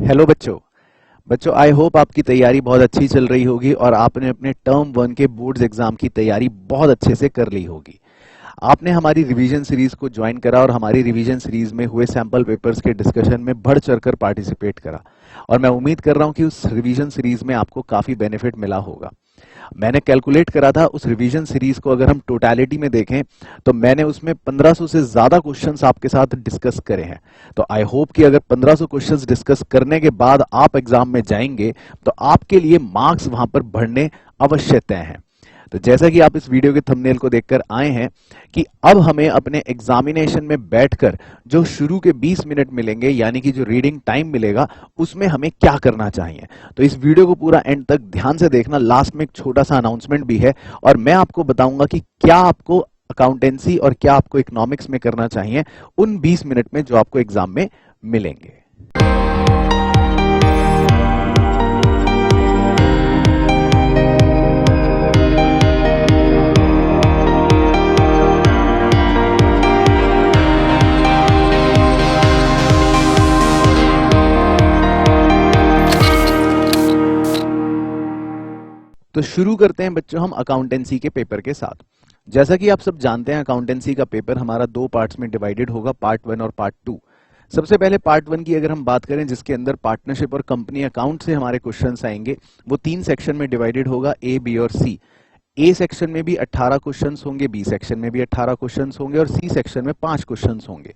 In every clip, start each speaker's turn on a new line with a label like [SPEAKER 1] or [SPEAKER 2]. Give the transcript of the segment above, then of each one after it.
[SPEAKER 1] Hello बच्चों। I hope आपकी तैयारी बहुत अच्छी चल रही होगी और आपने अपने टर्म 1 के बोर्ड्स एग्जाम की तैयारी बहुत अच्छे से कर ली होगी। आपने हमारी रिवीजन सीरीज को ज्वाइन करा और हमारी रिवीजन सीरीज में हुए सैंपल पेपर्स के डिस्कशन में बढ़ चढ़कर पार्टिसिपेट करा और मैं उम्मीद कर रहा हूं कि उस रिवीजन सीरीज में आपको काफी बेनिफिट मिला होगा। मैंने कैलकुलेट करा था उस रिवीजन सीरीज को अगर हम टोटलिटी में देखें तो मैंने उसमें 1500 से ज्यादा क्वेश्चंस आपके साथ डिस्कस करे हैं। तो आई होप कि अगर 1500 क्वेश्चंस डिस्कस करने के बाद आप एग्जाम में जाएंगे तो आपके लिए मार्क्स वहां पर बढ़ने अवश्य तय हैं। तो जैसा कि आप इस वीडियो के थंबनेल को देखकर आए हैं कि अब हमें अपने एग्जामिनेशन में बैठकर जो शुरू के 20 मिनट मिलेंगे यानी कि जो रीडिंग टाइम मिलेगा उसमें हमें क्या करना चाहिए। तो इस वीडियो को पूरा एंड तक ध्यान से देखना। लास्ट में एक छोटा सा अनाउंसमेंट भी है और मैं आपको बताऊंगा कि क्या आपको अकाउंटेंसी और क्या आपको इकोनॉमिक्स में करना चाहिए उन 20 मिनट में जो आपको एग्जाम में मिलेंगे। तो शुरू करते हैं बच्चों हम अकाउंटेंसी के पेपर के साथ। जैसा कि आप सब जानते हैं अकाउंटेंसी का पेपर हमारा दो पार्ट्स में डिवाइडेड होगा, पार्ट 1 और पार्ट 2। सबसे पहले पार्ट 1 की अगर हम बात करें जिसके अंदर पार्टनरशिप और कंपनी अकाउंट से हमारे क्वेश्चंस आएंगे, वो 3 सेक्शन में डिवाइडेड होगा, ए, बी और सी। ए सेक्शन में भी 18 क्वेश्चंस होंगे, बी सेक्शन में भी 18 क्वेश्चंस होंगे और सी सेक्शन में 5 क्वेश्चंस होंगे,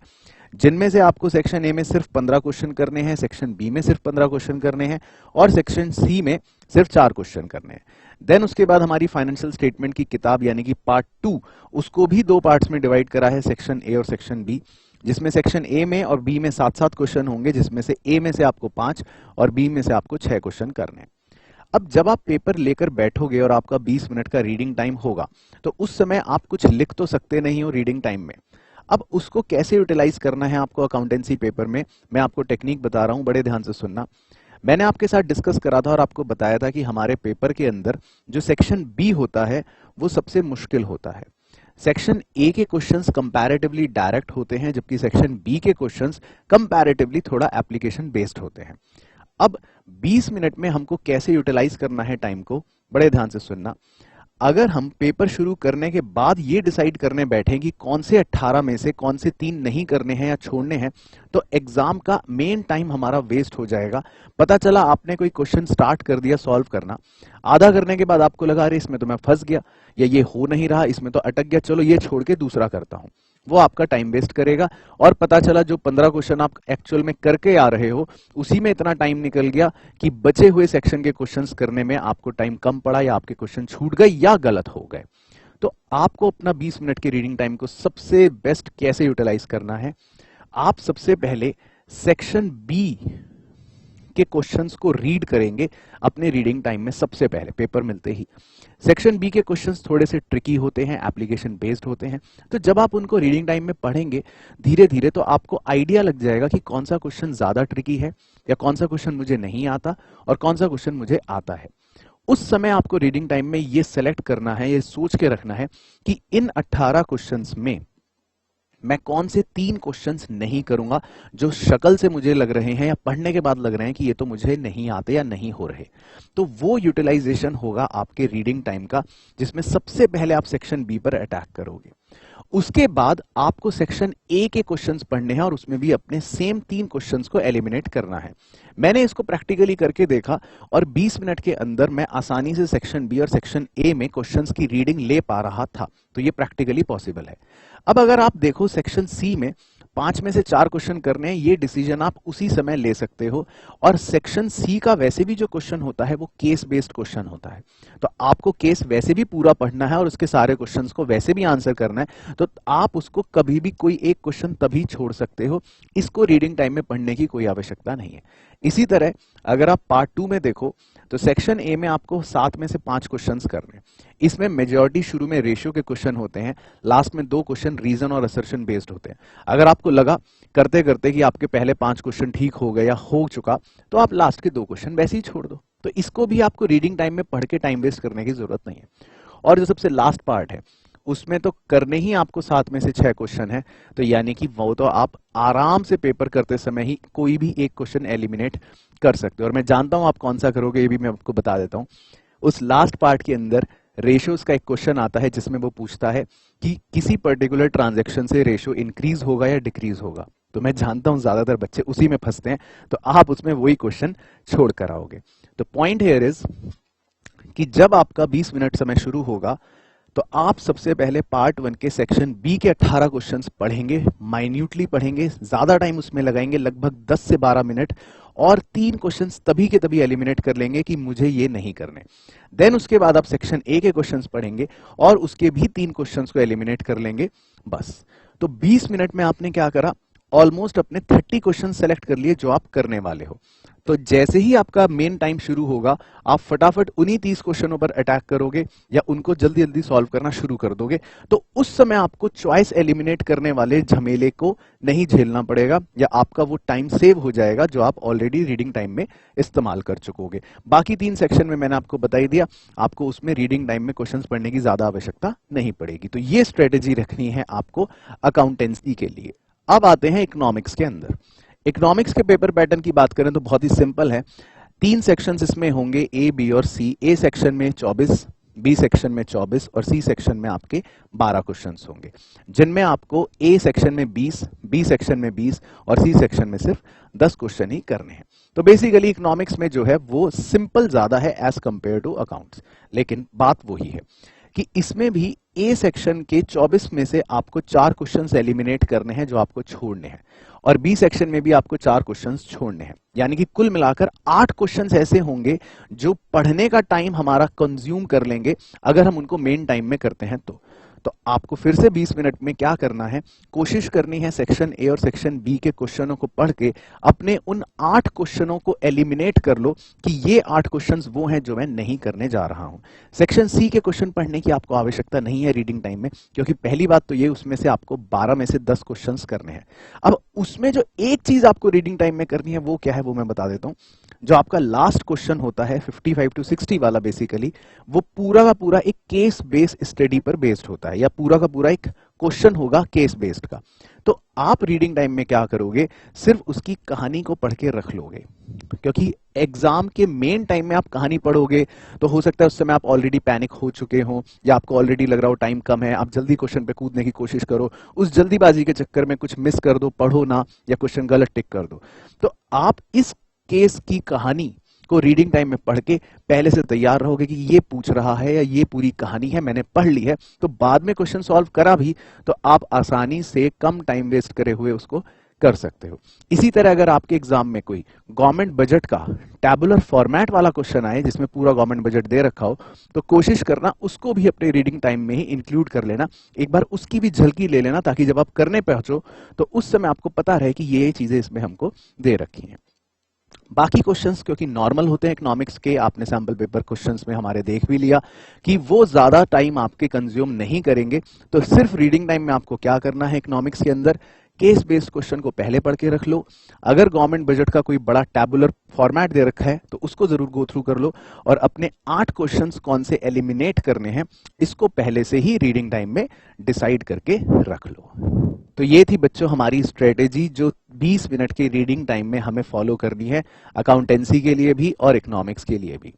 [SPEAKER 1] जिनमें से आपको सेक्शन ए में सिर्फ 15 क्वेश्चन करने हैं, सेक्शन बी में सिर्फ 15 क्वेश्चन करने हैं और सेक्शन सी में सिर्फ 4 क्वेश्चन करने हैं। देन उसके बाद हमारी फाइनेंशियल स्टेटमेंट की किताब यानी कि पार्ट 2, उसको भी दो पार्ट्स में डिवाइड करा है, सेक्शन ए और सेक्शन बी, जिसमें सेक्शन ए में और बी में 7-7 क्वेश्चन होंगे, जिसमें से ए में से आपको 5 और बी में से आपको 6 क्वेश्चन करने हैं। अब जब आप पेपर लेकर बैठोगे और आपका 20 मिनट का रीडिंग टाइम होगा तो उस समय आप कुछ लिख तो सकते नहीं हो रीडिंग टाइम में। अब उसको कैसे यूटिलाइज करना है आपको अकाउंटेंसी पेपर में, मैं आपको टेक्निक बता रहा हूं, बड़े ध्यान से सुनना। मैंने आपके साथ डिस्कस करा था और आपको बताया था कि हमारे पेपर के अंदर जो सेक्शन बी होता है वो सबसे मुश्किल होता है। सेक्शन ए के क्वेश्चंस कंपैरेटिवली डायरेक्ट होते हैं जबकि सेक्शन बी के क्वेश्चंस कंपैरेटिवली थोड़ा एप्लीकेशन बेस्ड होते हैं। अब 20 मिनट में हमको कैसे यूटिलाइज करना है टाइम को, बड़े ध्यान से सुनना। अगर हम पेपर शुरू करने के बाद ये डिसाइड करने बैठे कि कौन से 18 में से कौन से 3 नहीं करने हैं या छोड़ने हैं तो एग्जाम का मेन टाइम हमारा वेस्ट हो जाएगा। पता चला आपने कोई क्वेश्चन स्टार्ट कर दिया सॉल्व करना, आधा करने के बाद आपको लगा अरे इसमें तो मैं फंस गया या ये हो नहीं रहा, इसमें तो अटक गया, चलो ये छोड़ के दूसरा करता हूं। वो आपका टाइम वेस्ट करेगा और पता चला जो 15 क्वेश्चन आप एक्चुअल में करके आ रहे हो उसी में इतना टाइम निकल गया कि बचे हुए सेक्शन के क्वेश्चंस करने में आपको टाइम कम पड़ा या आपके क्वेश्चन छूट गए या गलत हो गए। तो आपको अपना 20 मिनट के रीडिंग टाइम को सबसे बेस्ट कैसे यूटिलाइज करना है, आप सबसे पहले सेक्शन बी के क्वेश्चंस को रीड करेंगे अपने रीडिंग टाइम में। सबसे पहले पेपर मिलते ही सेक्शन बी के क्वेश्चंस थोड़े से ट्रिकी होते हैं, एप्लीकेशन बेस्ड होते हैं, तो जब आप उनको रीडिंग टाइम में पढ़ेंगे धीरे धीरे तो आपको आइडिया लग जाएगा कि कौन सा क्वेश्चन ज्यादा ट्रिकी है या कौन सा क्वेश्चन मुझे नहीं आता और कौन सा क्वेश्चन मुझे आता है। उस समय आपको रीडिंग टाइम में ये सेलेक्ट करना है, ये सोच के रखना है कि इन 18 क्वेश्चंस में मैं कौन से 3 क्वेश्चंस नहीं करूंगा जो शक्ल से मुझे लग रहे हैं या पढ़ने के बाद लग रहे हैं कि ये तो मुझे नहीं आते या नहीं हो रहे। तो वो यूटिलाइजेशन होगा आपके रीडिंग टाइम का, जिसमें सबसे पहले आप सेक्शन बी पर अटैक करोगे। उसके बाद आपको सेक्शन ए के क्वेश्चंस पढ़ने हैं और उसमें भी अपने सेम 3 क्वेश्चंस को एलिमिनेट करना है। मैंने इसको प्रैक्टिकली करके देखा और 20 मिनट के अंदर मैं आसानी से सेक्शन बी और सेक्शन ए में क्वेश्चंस की रीडिंग ले पा रहा था, तो ये प्रैक्टिकली पॉसिबल है। अब अगर आप देखो सेक्शन सी में 5 में से 4 क्वेश्चन करने हैं, ये डिसीजन आप उसी समय ले सकते हो। और सेक्शन सी का वैसे भी जो क्वेश्चन होता है वो केस बेस्ड क्वेश्चन होता है, तो आपको केस वैसे भी पूरा पढ़ना है और उसके सारे क्वेश्चंस को वैसे भी आंसर करना है, तो आप उसको कभी भी कोई एक क्वेश्चन तभी छोड़ सकते हो, इसको रीडिंग टाइम में पढ़ने की कोई आवश्यकता नहीं है। इसी तरह अगर आप पार्ट 2 में देखो तो सेक्शन ए में आपको 7 में से 5 क्वेश्चंस करने हैं। इसमें मेजॉरिटी शुरू में रेशियो के क्वेश्चन होते हैं, लास्ट में 2 क्वेश्चन रीजन और असर्शन बेस्ड होते हैं। अगर आपको लगा करते करते कि आपके पहले 5 क्वेश्चन ठीक हो गए या हो चुका तो आप लास्ट के 2 क्वेश्चन वैसे ही छोड़ दो। तो इसको भी आपको रीडिंग टाइम में पढ़ के टाइम वेस्ट करने की जरूरत नहीं है। और जो सबसे लास्ट पार्ट है उसमें तो करने ही आपको 7 में से 6 क्वेश्चन है, तो यानी कि वो तो आप आराम से पेपर करते समय ही कोई भी एक क्वेश्चन एलिमिनेट कर सकते हो। और मैं जानता हूं आप कौन सा करोगे, ये भी मैं आपको बता देता हूं। उस लास्ट पार्ट के अंदर रेशियोज का एक क्वेश्चन आता है जिसमें वो पूछता है कि किसी पर्टिकुलर ट्रांजैक्शन से रेशियो इंक्रीज होगा या डिक्रीज होगा। तो मैं जानता हूं ज्यादातर बच्चे उसी में फंसते हैं, तो आप उसमें वही क्वेश्चन छोड़ कर आओगे। तो पॉइंट हियर इज कि जब आपका 20 मिनट समय शुरू होगा तो आप सबसे पहले पार्ट 1 के सेक्शन बी के 18 क्वेश्चंस पढ़ेंगे, माइन्यूटली पढ़ेंगे, ज्यादा टाइम उसमें लगाएंगे, लगभग 10 से 12 मिनट, और 3 क्वेश्चंस तभी के तभी एलिमिनेट कर लेंगे कि मुझे ये नहीं करने। देन उसके बाद आप सेक्शन ए के क्वेश्चंस पढ़ेंगे और उसके भी 3 क्वेश्चंस को एलिमिनेट कर लेंगे, बस। तो 20 मिनट में आपने क्या करा, ऑलमोस्ट अपने 30 क्वेश्चन सेलेक्ट कर लिए जो आप करने वाले हो। तो जैसे ही आपका मेन टाइम शुरू होगा, आप फटाफट उन्हीं 30 क्वेश्चनों पर अटैक करोगे या उनको जल्दी जल्दी सॉल्व करना शुरू कर दोगे। तो उस समय आपको चॉइस एलिमिनेट करने वाले झमेले को नहीं झेलना पड़ेगा, या आपका वो टाइम सेव हो जाएगा जो आप ऑलरेडी रीडिंग टाइम में इस्तेमाल कर चुकोगे। बाकी 3 सेक्शन में मैंने आपको बता ही दिया, आपको उसमें रीडिंग टाइम में क्वेश्चंस पढ़ने की ज्यादा आवश्यकता नहीं पड़ेगी। तो ये स्ट्रेटेजी रखनी है आपको अकाउंटेंसी के लिए। अब आते हैं इकोनॉमिक्स के अंदर। इकोनॉमिक्स के पेपर पैटर्न की बात करें तो बहुत ही सिंपल है। 3 सेक्शंस इसमें होंगे, ए, बी और सी। ए सेक्शन में 24, बी सेक्शन में 24 और सी सेक्शन में आपके 12 क्वेश्चंस होंगे, जिनमें आपको ए सेक्शन में 20, बी सेक्शन में 20 और सी सेक्शन में सिर्फ 10 क्वेश्चन ही करने हैं। तो बेसिकली इकोनॉमिक्स में जो है वो सिंपल ज्यादा है एज कंपेयर टू अकाउंट्स, लेकिन बात वही है कि इसमें भी ए सेक्शन के 24 में से आपको 4 क्वेश्चंस एलिमिनेट करने हैं जो आपको छोड़ने हैं, और बी सेक्शन में भी आपको 4 क्वेश्चंस छोड़ने हैं। यानी कि कुल मिलाकर 8 क्वेश्चंस ऐसे होंगे जो पढ़ने का टाइम हमारा कंज्यूम कर लेंगे अगर हम उनको मेन टाइम में करते हैं तो आपको फिर से 20 मिनट में क्या करना है, कोशिश करनी है सेक्शन ए और सेक्शन बी के क्वेश्चनों को पढ़ के अपने उन 8 क्वेश्चनों को एलिमिनेट कर लो कि ये 8 क्वेश्चंस वो हैं जो मैं नहीं करने जा रहा हूं। सेक्शन सी के क्वेश्चन पढ़ने की आपको आवश्यकता नहीं है रीडिंग टाइम में, क्योंकि पहली बात तो ये उसमें से आपको 12 में से 10 क्वेश्चंस करने हैं। अब उसमें जो एक चीज आपको रीडिंग टाइम में करनी है वो क्या है, वो मैं बता देता हूं। जो आपका लास्ट क्वेश्चन होता है 55 to 60 वाला, बेसिकली वो पूरा का पूरा एक केस बेस्ड स्टडी पर बेस्ड होता है, या पूरा का पूरा एक क्वेश्चन होगा केस बेस्ड का। तो आप रीडिंग टाइम में क्या करोगे, सिर्फ उसकी कहानी को पढ़ के रख लोगे, क्योंकि एग्जाम के मेन टाइम में आप कहानी पढ़ोगे तो हो सकता है उस समय आप ऑलरेडी पैनिक हो चुके हो, या आपको ऑलरेडी लग रहा हो टाइम कम है, आप जल्दी क्वेश्चन पे कूदने की कोशिश करो, उस जल्दीबाजी के चक्कर में कुछ मिस कर दो, पढ़ो ना, या क्वेश्चन गलत टिक कर दो। तो आप इस केस की कहानी को रीडिंग टाइम में पढ़ के पहले से तैयार रहोगे कि ये पूछ रहा है या ये पूरी कहानी है, मैंने पढ़ ली है, तो बाद में क्वेश्चन सॉल्व करा भी तो आप आसानी से कम टाइम वेस्ट करे हुए उसको कर सकते हो। इसी तरह अगर आपके एग्जाम में कोई गवर्नमेंट बजट का टैबुलर फॉर्मेट वाला क्वेश्चन आए जिसमें पूरा गवर्नमेंट बजट दे रखा हो, तो कोशिश करना उसको भी अपने रीडिंग टाइम में ही इंक्लूड कर लेना, एक बार उसकी भी झलकी ले लेना, ताकि जब आप करने पहुंचो तो उस समय आपको पता रहे कि ये चीजें इसमें हमको दे रखी हैं। बाकी क्वेश्चंस क्योंकि नॉर्मल होते हैं इकोनॉमिक्स के, आपने सैंपल पेपर क्वेश्चंस में हमारे देख भी लिया कि वो ज्यादा टाइम आपके कंज्यूम नहीं करेंगे। तो सिर्फ रीडिंग टाइम में आपको क्या करना है, इकोनॉमिक्स के अंदर केस बेस्ड क्वेश्चन को पहले पढ़ के रख लो। अगर गवर्नमेंट बजट का कोई बड़ा टैबुलर फॉर्मेट दे रखा है तो उसको जरूर गो थ्रू कर लो, और अपने 8 क्वेश्चंस कौन से एलिमिनेट करने हैं इसको पहले से ही रीडिंग टाइम में डिसाइड करके रख लो। तो ये थी बच्चों हमारी स्ट्रेटेजी जो 20 मिनट के रीडिंग टाइम में हमें फॉलो करनी है, अकाउंटेंसी के लिए भी और इकोनॉमिक्स के लिए भी।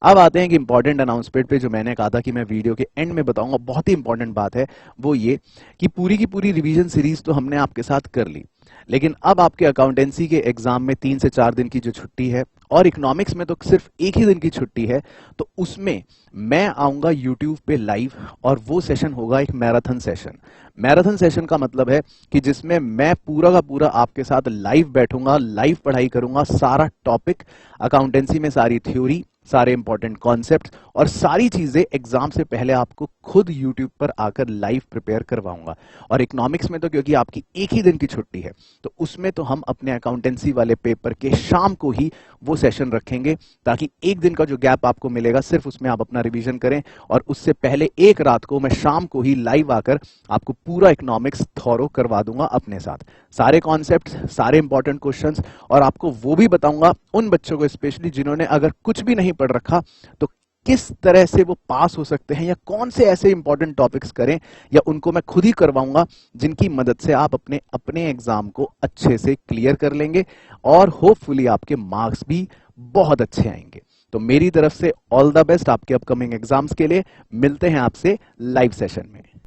[SPEAKER 1] अब आते हैं कि इंपॉर्टेंट अनाउंसमेंट पे, जो मैंने कहा था कि मैं वीडियो के एंड में बताऊंगा, बहुत ही इंपॉर्टेंट बात है वो ये कि पूरी की पूरी रिवीजन सीरीज तो हमने आपके साथ कर ली, लेकिन अब आपके अकाउंटेंसी के एग्जाम में 3 से 4 दिन की जो छुट्टी है, और इकोनॉमिक्स में तो सिर्फ 1 ही दिन की छुट्टी है, तो उसमें मैं आऊंगा यूट्यूब पे लाइव, और वो सेशन होगा एक मैराथन सेशन। मैराथन सेशन का मतलब है कि जिसमें मैं पूरा का पूरा आपके साथ लाइव बैठूंगा, लाइव पढ़ाई करूंगा, सारा टॉपिक अकाउंटेंसी में, सारी थ्योरी, सारे इंपॉर्टेंट कॉन्सेप्ट्स और सारी चीजें एग्जाम से पहले आपको खुद यूट्यूब पर आकर लाइव प्रिपेयर करवाऊंगा। और इकोनॉमिक्स में तो क्योंकि आपकी 1 ही दिन की छुट्टी है, तो उसमें तो हम अपने अकाउंटेंसी वाले पेपर के शाम को ही वो सेशन रखेंगे, ताकि 1 दिन का जो गैप आपको मिलेगा सिर्फ उसमें आप अपना रिवीजन करें, और उससे पहले एक रात को मैं शाम को ही लाइव आकर आपको पूरा इकोनॉमिक्स थॉरो करवा दूंगा अपने साथ, सारे कॉन्सेप्ट्स, सारे इंपॉर्टेंट क्वेश्चंस, और आपको वो भी बताऊंगा उन बच्चों को स्पेशली जिन्होंने अगर कुछ भी नहीं पढ़ रखा तो किस तरह से वो पास हो सकते हैं या कौन से ऐसे इंपॉर्टेंट टॉपिक्स करें, या उनको मैं खुद ही करवाऊंगा जिनकी मदद से आप अपने अपने एग्जाम को अच्छे से क्लियर कर लेंगे और होपफुली आपके मार्क्स भी बहुत अच्छे आएंगे। तो मेरी तरफ से ऑल द बेस्ट आपके अपकमिंग एग्जाम्स के लिए। मिलते हैं आपसे लाइव सेशन में।